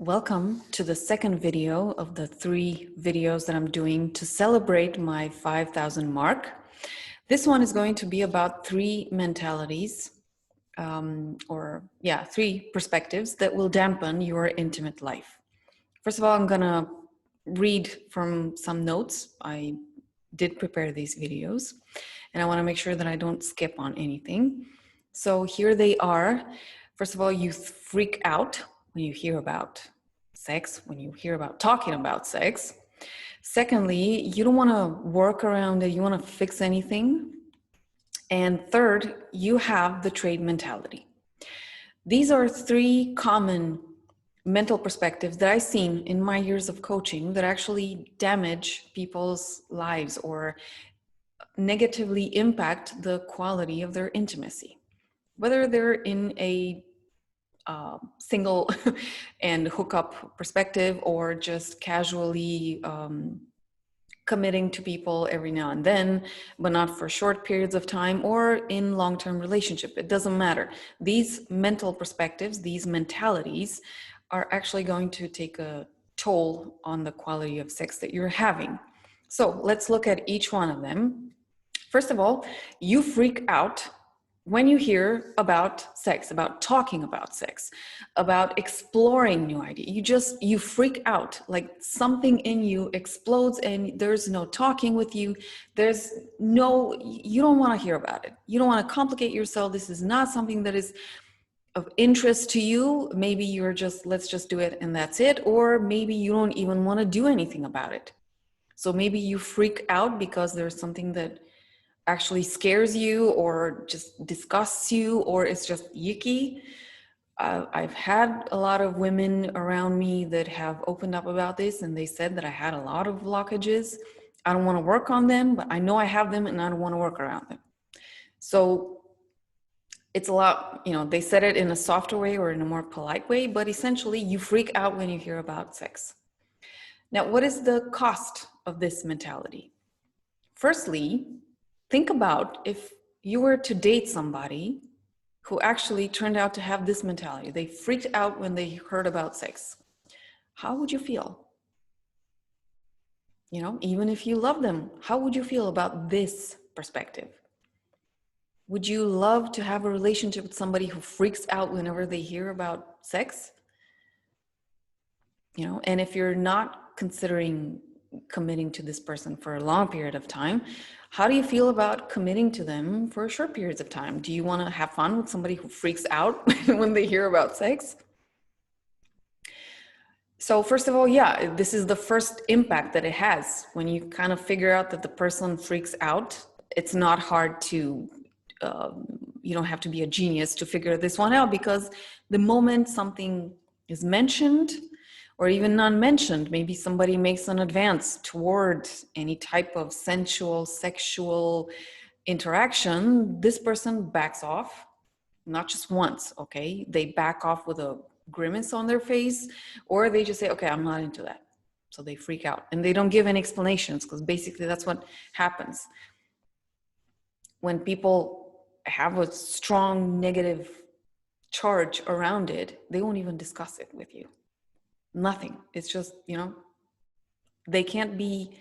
Welcome to the second video of the 3 videos that I'm doing to celebrate my 5,000 mark. This one is going to be about 3 mentalities, 3 perspectives that will dampen your intimate life. First of all, I'm gonna read from some notes. I did prepare these videos and I wanna make sure that I don't skip on anything. So here they are. First of all, you freak out when you hear about sex, when you hear about talking about sex. Secondly, you don't want to work around it, you want to fix anything. And third, you have the trade mentality. These are 3 common mental perspectives that I've seen in my years of coaching that actually damage people's lives or negatively impact the quality of their intimacy. Whether they're in a single and hookup perspective or just casually committing to people every now and then, but not for short periods of time or in long-term relationship. It doesn't matter. These mental perspectives, these mentalities are actually going to take a toll on the quality of sex that you're having. So let's look at each one of them. First of all, you freak out when you hear about sex, about talking about sex, about exploring new ideas. You freak out, like something in you explodes and there's no talking with you. You don't want to hear about it. You don't want to complicate yourself. This is not something that is of interest to you. Maybe you're just, let's just do it and that's it. Or maybe you don't even want to do anything about it. So maybe you freak out because there's something that actually scares you or just disgusts you or it's just yicky. I've had a lot of women around me that have opened up about this and they said that I had a lot of blockages. I don't want to work on them, but I know I have them and I don't want to work around them. So it's a lot, they said it in a softer way or in a more polite way, but essentially you freak out when you hear about sex. Now, what is the cost of this mentality? Firstly, think about if you were to date somebody who actually turned out to have this mentality. They freaked out when they heard about sex. How would you feel? Even if you love them, how would you feel about this perspective? Would you love to have a relationship with somebody who freaks out whenever they hear about sex? And if you're not considering committing to this person for a long period of time, how do you feel about committing to them for short periods of time? Do you want to have fun with somebody who freaks out when they hear about sex? So first of all, this is the first impact that it has. When you kind of figure out that the person freaks out, it's not hard to, you don't have to be a genius to figure this one out, because the moment something is mentioned, or even non-mentioned, maybe somebody makes an advance toward any type of sensual, sexual interaction, this person backs off, not just once, okay? They back off with a grimace on their face, or they just say, okay, I'm not into that. So they freak out and they don't give any explanations, because basically that's what happens. When people have a strong negative charge around it, they won't even discuss it with you. Nothing. It's just, they can't be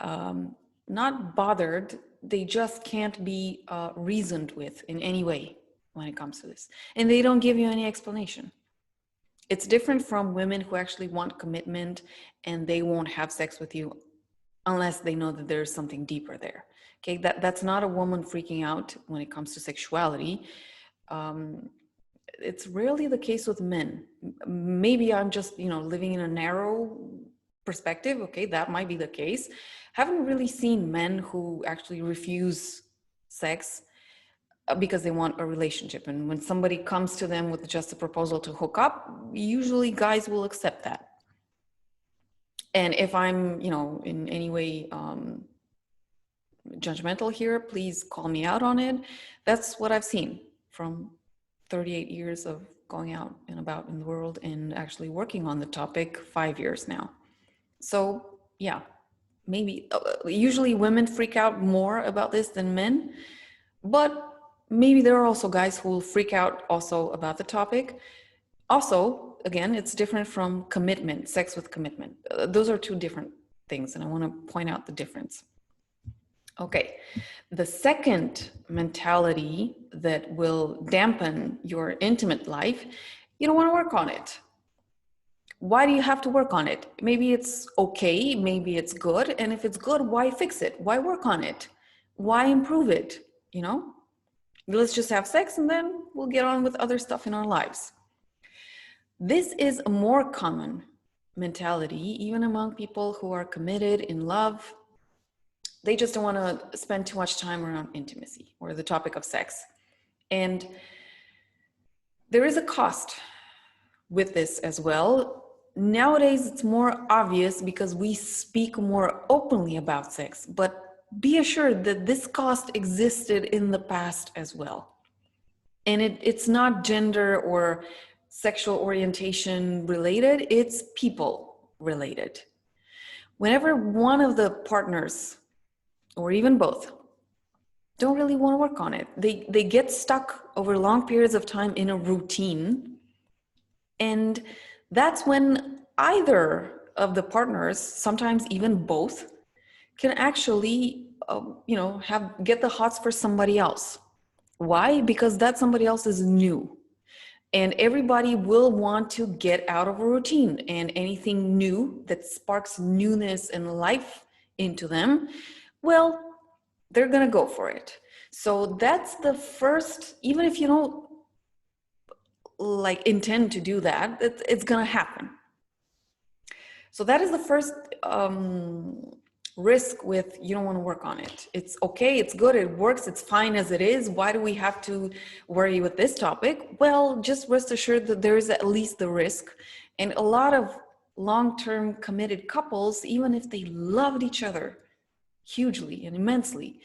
not bothered. They just can't be reasoned with in any way when it comes to this. And they don't give you any explanation. It's different from women who actually want commitment and they won't have sex with you unless they know that there's something deeper there. Okay, that's not a woman freaking out when it comes to sexuality. It's rarely the case with men. Maybe I'm just, living in a narrow perspective. Okay, that might be the case. Haven't really seen men who actually refuse sex because they want a relationship. And when somebody comes to them with just a proposal to hook up, usually guys will accept that. And if I'm, in any way judgmental here, please call me out on it. That's what I've seen from 38 years of going out and about in the world and actually working on the topic, 5 years now. So yeah, maybe usually women freak out more about this than men, but maybe there are also guys who will freak out also about the topic. Also, again, it's different from commitment, sex with commitment. Those are two different things, and I want to point out the difference. Okay, the second mentality that will dampen your intimate life, you don't want to work on it. Why do you have to work on it? Maybe it's okay, maybe it's good, and if it's good, why fix it? Why work on it? Why improve it? You know, let's just have sex and then we'll get on with other stuff in our lives. This is a more common mentality, even among people who are committed in love. They just don't want to spend too much time around intimacy or the topic of sex. And there is a cost with this as well. Nowadays, it's more obvious because we speak more openly about sex, but be assured that this cost existed in the past as well. And it's not gender or sexual orientation related, it's people related. Whenever one of the partners, or even both, don't really want to work on it, they get stuck over long periods of time in a routine. And that's when either of the partners, sometimes even both, can actually, get the hots for somebody else. Why? Because that somebody else is new. And everybody will want to get out of a routine, and anything new that sparks newness and life into them, well, they're going to go for it. So that's the first, even if you don't intend to do that, it's going to happen. So that is the first risk with you don't want to work on it. It's okay, it's good, it works, it's fine as it is. Why do we have to worry with this topic? Well, just rest assured that there is at least the risk. And a lot of long-term committed couples, even if they loved each other hugely and immensely,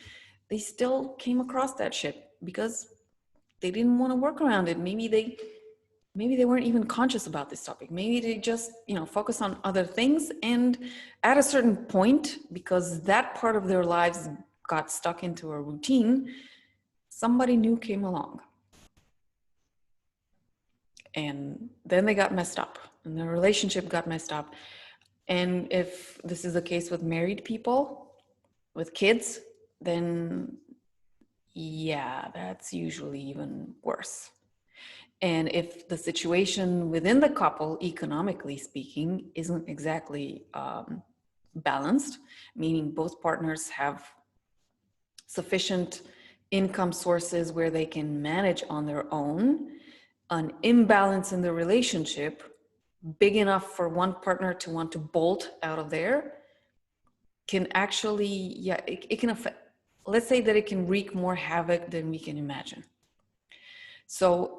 they still came across that shit because they didn't want to work around it. Maybe they weren't even conscious about this topic. Maybe they just, focus on other things. And at a certain point, because that part of their lives got stuck into a routine, somebody new came along. And then they got messed up and their relationship got messed up. And if this is the case with married people, with kids, then yeah, that's usually even worse. And if the situation within the couple, economically speaking, isn't exactly balanced, meaning both partners have sufficient income sources where they can manage on their own, an imbalance in the relationship big enough for one partner to want to bolt out of there can actually, it can affect, let's say that it can wreak more havoc than we can imagine. So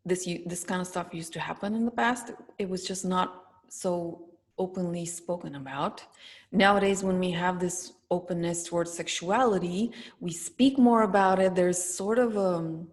this kind of stuff used to happen in the past. It was just not so openly spoken about. Nowadays, when we have this openness towards sexuality, we speak more about it. There's sort of a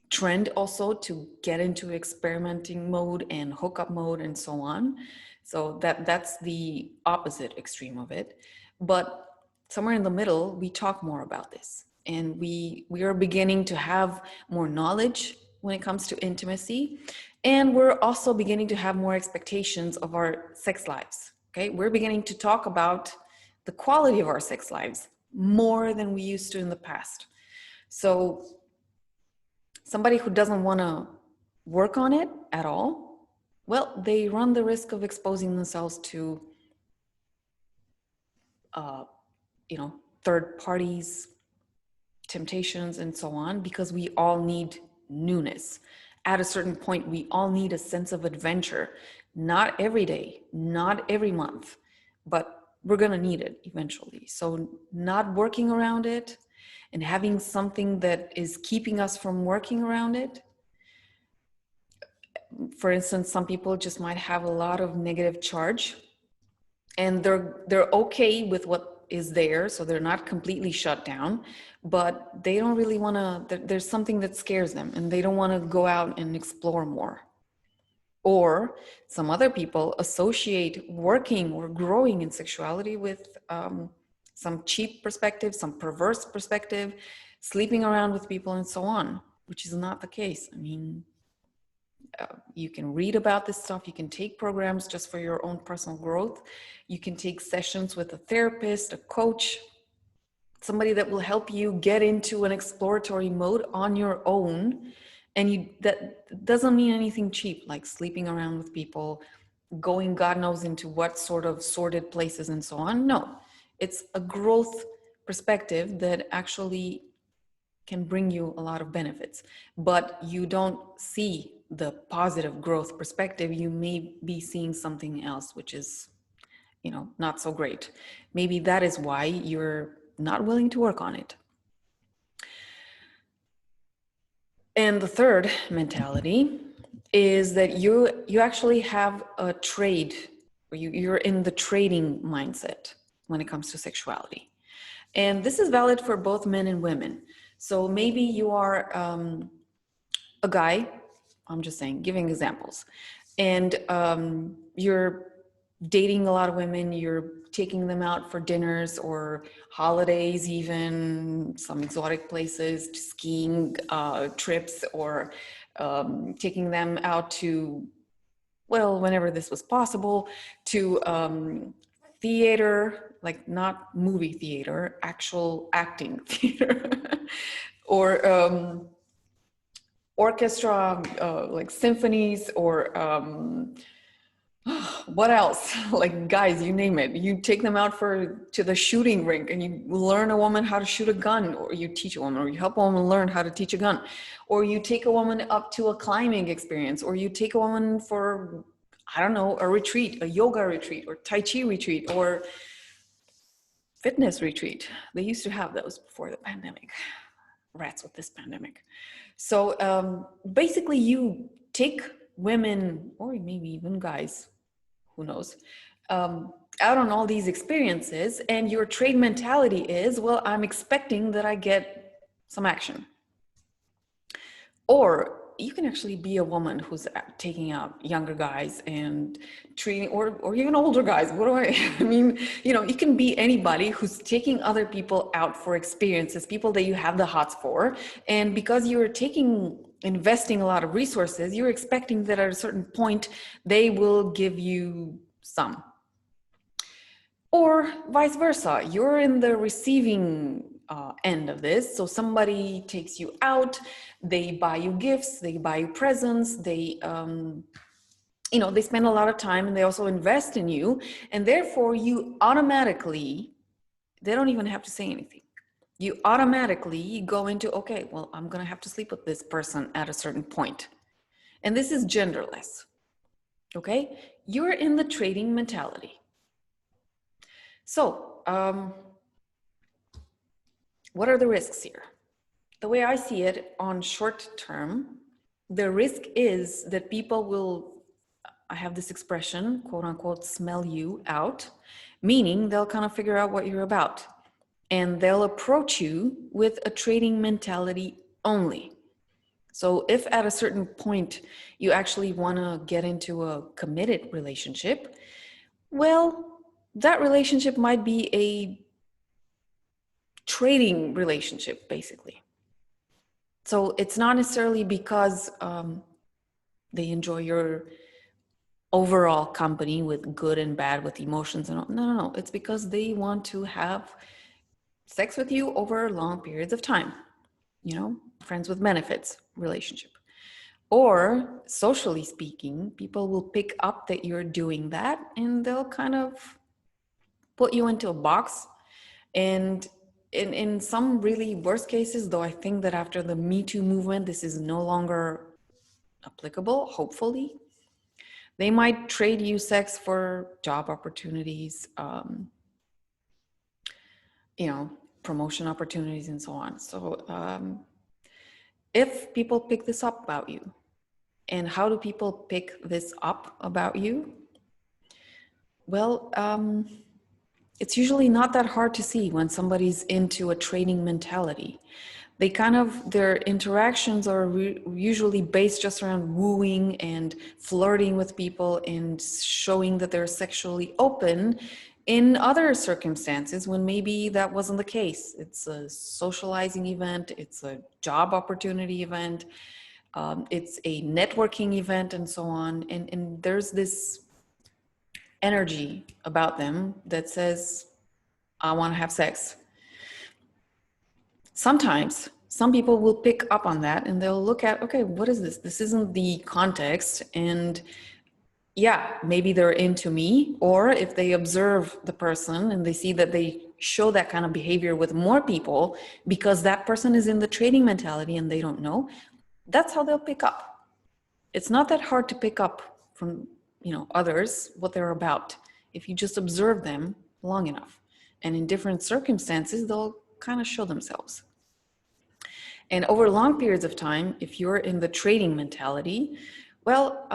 trend also to get into experimenting mode and hookup mode and so on. So that's the opposite extreme of it. But somewhere in the middle, we talk more about this. And we are beginning to have more knowledge when it comes to intimacy. And we're also beginning to have more expectations of our sex lives, okay? We're beginning to talk about the quality of our sex lives more than we used to in the past. So somebody who doesn't want to work on it at all, well, they run the risk of exposing themselves to, third parties, temptations, and so on, because we all need newness. At a certain point, we all need a sense of adventure. Not every day, not every month, but we're going to need it eventually. So not working around it and having something that is keeping us from working around it. For instance, some people just might have a lot of negative charge and they're okay with what is there, so they're not completely shut down, but they don't really want to, there's something that scares them and they don't want to go out and explore more. Or some other people associate working or growing in sexuality with some cheap perspective, some perverse perspective, sleeping around with people and so on, which is not the case. I mean, You can read about this stuff. You can take programs just for your own personal growth. You can take sessions with a therapist, a coach, somebody that will help you get into an exploratory mode on your own. And that doesn't mean anything cheap, like sleeping around with people, going God knows into what sort of sordid places and so on. No, it's a growth perspective that actually can bring you a lot of benefits, but you don't see the positive growth perspective. You may be seeing something else, which is, not so great. Maybe that is why you're not willing to work on it. And the third mentality is that you actually have a trade, or you're in the trading mindset when it comes to sexuality. And this is valid for both men and women. So maybe you are a guy, I'm just saying, giving examples, and you're dating a lot of women, you're taking them out for dinners or holidays, even some exotic places, skiing trips, or taking them out to, well, whenever this was possible, to theater, like not movie theater, actual acting theater, or orchestra, like symphonies, or what else? Like, guys, you name it. You take them out to the shooting rink and you learn a woman how to shoot a gun, or you teach a woman, or you help a woman learn how to teach a gun, or you take a woman up to a climbing experience, or you take a woman for, I don't know, a retreat, a yoga retreat, or Tai Chi retreat, or fitness retreat. They used to have those before the pandemic. Rats with this pandemic. So basically you take women, or maybe even guys, who knows, out on all these experiences, and your trade mentality is, well, I'm expecting that I get some action. Or you can actually be a woman who's taking out younger guys and treating, or even older guys. What do I mean? You can be anybody who's taking other people out for experiences, people that you have the hots for. And because you're investing a lot of resources, you're expecting that at a certain point, they will give you some. Or vice versa, you're in the receiving end of this. So somebody takes you out, they buy you gifts, they buy you presents, they spend a lot of time, and they also invest in you. And therefore you automatically, they don't even have to say anything. You automatically go into, okay, well, I'm going to have to sleep with this person at a certain point. And this is genderless. Okay. You're in the trading mentality. So, what are the risks here? The way I see it, on short term, the risk is that people will, I have this expression, quote unquote, smell you out, meaning they'll kind of figure out what you're about, and they'll approach you with a trading mentality only. So if at a certain point you actually want to get into a committed relationship, well, that relationship might be a trading relationship, basically. So it's not necessarily because they enjoy your overall company with good and bad, with emotions and all. No. It's because they want to have sex with you over long periods of time. Friends with benefits relationship. Or socially speaking, people will pick up that you're doing that, and they'll kind of put you into a box. And in some really worst cases, though I think that after the Me Too movement, this is no longer applicable, hopefully, they might trade you sex for job opportunities, promotion opportunities and so on. So if people pick this up about you, and how do people pick this up about you? Well, it's usually not that hard to see when somebody's into a trading mentality. Their interactions are usually based just around wooing and flirting with people and showing that they're sexually open in other circumstances when maybe that wasn't the case. It's a socializing event, it's a job opportunity event. It's a networking event and so on. And there's this energy about them that says, I want to have sex. Sometimes some people will pick up on that and they'll look at, okay, what is this? This isn't the context. And yeah, maybe they're into me. Or if they observe the person and they see that they show that kind of behavior with more people because that person is in the trading mentality and they don't know, that's how they'll pick up. It's not that hard to pick up from, others what they're about if you just observe them long enough. And in different circumstances, they'll kind of show themselves. And over long periods of time, if you're in the trading mentality, well,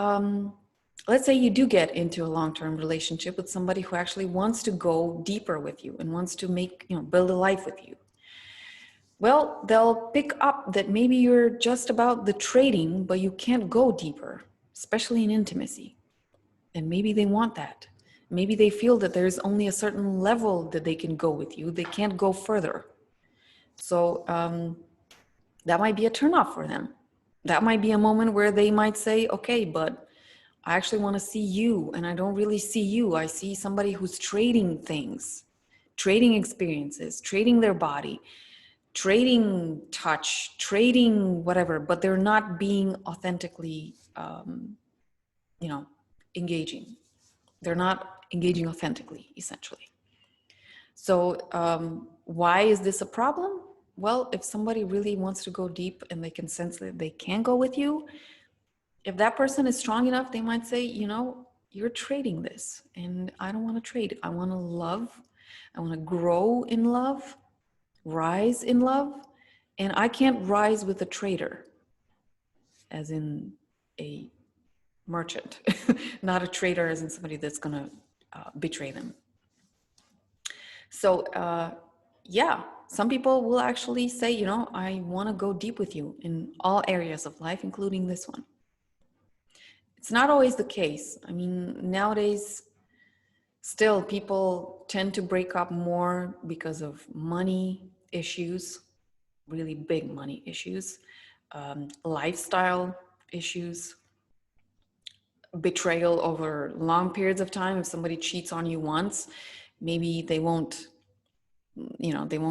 let's say you do get into a long-term relationship with somebody who actually wants to go deeper with you and wants to build a life with you. Well, they'll pick up that maybe you're just about the trading, but you can't go deeper, especially in intimacy. And maybe they want that. Maybe they feel that there's only a certain level that they can go with you. They can't go further. So that might be a turnoff for them. That might be a moment where they might say, okay, but I actually want to see you, and I don't really see you. I see somebody who's trading things, trading experiences, trading their body, trading touch, trading whatever, but they're not being authentically, engaging. They're not engaging authentically, essentially. So why is this a problem? Well, if somebody really wants to go deep and they can sense that they can go with you, if that person is strong enough, they might say, you're trading this and I don't want to trade. I want to love. I want to grow in love, rise in love. And I can't rise with a trader, as in a merchant, not a trader as in somebody that's going to betray them. So yeah, some people will actually say, I want to go deep with you in all areas of life, including this one. It's not always the case. I mean, nowadays, still people tend to break up more because of money issues, really big money issues, lifestyle issues, betrayal over long periods of time. If somebody cheats on you once, maybe they won't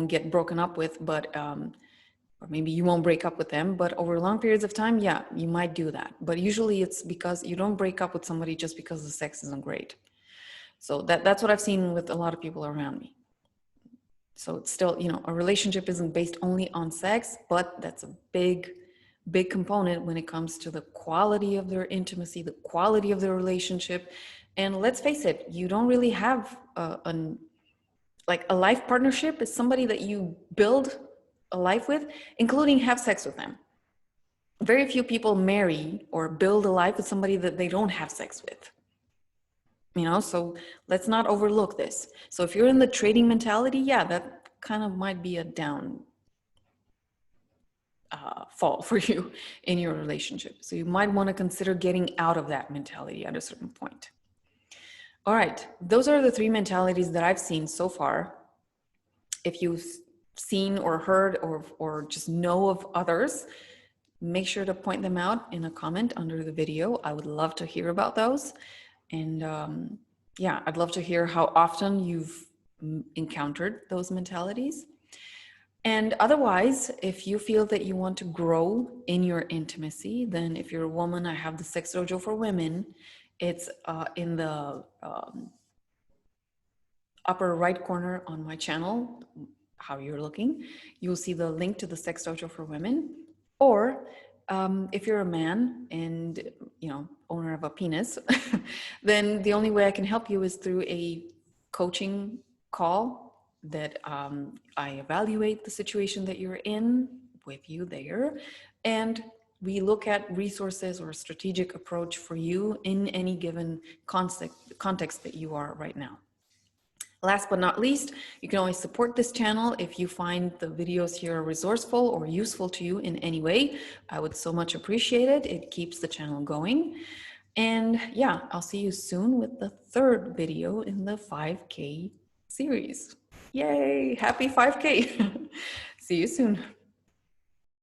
get broken up with, but or maybe you won't break up with them, but over long periods of time, yeah, you might do that. But usually it's because you don't break up with somebody just because the sex isn't great. So that's what I've seen with a lot of people around me. So it's still, a relationship isn't based only on sex, but that's a big component when it comes to the quality of their intimacy, the quality of their relationship. And let's face it, you don't really have a life partnership is somebody that you build a life with, including have sex with them. Very few people marry or build a life with somebody that they don't have sex with. So let's not overlook this. So if you're in the trading mentality, yeah, that kind of might be a down fall for you in your relationship. So you might want to consider getting out of that mentality at a certain point. All right, those are the 3 mentalities that I've seen so far. If you've seen or heard or just know of others, make sure to point them out in a comment under the video. I would love to hear about those. And yeah, I'd love to hear how often you've encountered those mentalities. And otherwise, if you feel that you want to grow in your intimacy, then if you're a woman, I have the Sex Dojo for Women. It's in the upper right corner on my channel, how you're looking. You'll see the link to the Sex Dojo for Women. Or if you're a man and, owner of a penis, then the only way I can help you is through a coaching call that I evaluate the situation that you're in with you there. And we look at resources or a strategic approach for you in any given context that you are right now. Last but not least, you can always support this channel if you find the videos here resourceful or useful to you in any way. I would so much appreciate it. It keeps the channel going. And yeah, I'll see you soon with the 3rd video in the 5K series. Yay, happy 5K. See you soon.